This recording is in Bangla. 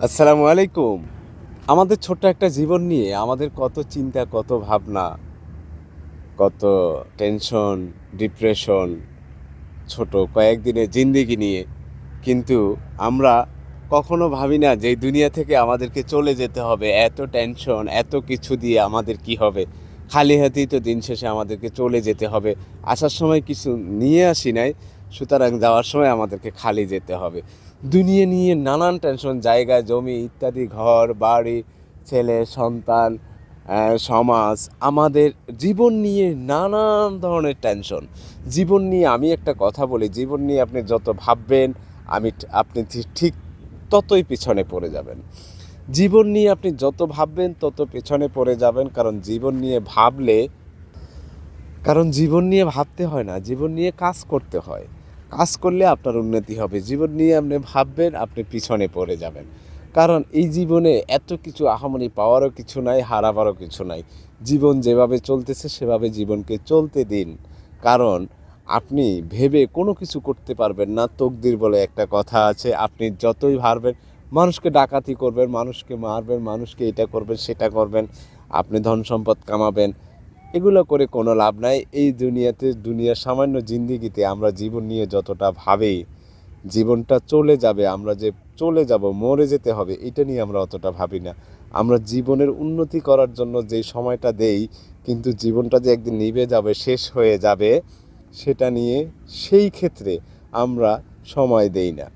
আসসালামু আলাইকুম। আমাদের ছোট্ট একটা জীবন নিয়ে আমাদের কত চিন্তা, কত ভাবনা, কত টেনশন, ডিপ্রেশন, ছোট কয়েকদিনের জিন্দেগি নিয়ে। কিন্তু আমরা কখনো ভাবি না যে এই দুনিয়া থেকে আমাদেরকে চলে যেতে হবে। এত টেনশন, এত কিছু দিয়ে আমাদের কি হবে? খালি হাতেই তো দিন শেষে আমাদেরকে চলে যেতে হবে। আসার সময় কিছু নিয়ে আসি নাই, সুতরাং যাওয়ার সময় আমাদেরকে খালি যেতে হবে। দুনিয়া নিয়ে নানান টেনশন, জায়গা জমি ইত্যাদি, ঘর বাড়ি, ছেলে সন্তান, সমাজ, আমাদের জীবন নিয়ে নানান ধরনের টেনশন। জীবন নিয়ে আমি একটা কথা বলি, জীবন নিয়ে আপনি যত ভাববেন আপনি ঠিক ততই পিছনে পড়ে যাবেন। জীবন নিয়ে আপনি যত ভাববেন তত পেছনে পড়ে যাবেন। কারণ জীবন নিয়ে ভাবতে হয় না, জীবন নিয়ে কাজ করতে হয়। কাজ করলে আপনার উন্নতি হবে। জীবন নিয়ে আপনি ভাববেন, আপনি পিছনে পড়ে যাবেন। কারণ এই জীবনে এত কিছু আহামরি পাওয়ারও কিছু নাই, হারাবারও কিছু নাই। জীবন যেভাবে চলতেছে সেভাবে জীবনকে চলতে দিন। কারণ আপনি ভেবে কোনো কিছু করতে পারবেন না। তকদির বলে একটা কথা আছে। আপনি যতই ভাববেন, মানুষকে ডাকাতি করবেন, মানুষকে মারবেন, মানুষকে এটা করবেন, সেটা করবেন, আপনি ধন সম্পদ কামাবেন, এগুলো করে কোনো লাভ নাই। এই দুনিয়ার সামান্য জিন্দেগিতে আমরা জীবন নিয়ে যতটা ভাবি, জীবনটা চলে যাবে, আমরা যে চলে যাব, মরে যেতে হবে, এটা নিয়ে আমরা অতটা ভাবি না। আমরা জীবনের উন্নতি করার জন্য যেই সময়টা দেই, কিন্তু জীবনটা যে একদিন নিভে যাবে, শেষ হয়ে যাবে, সেটা নিয়ে সেই ক্ষেত্রে আমরা সময় দেই না।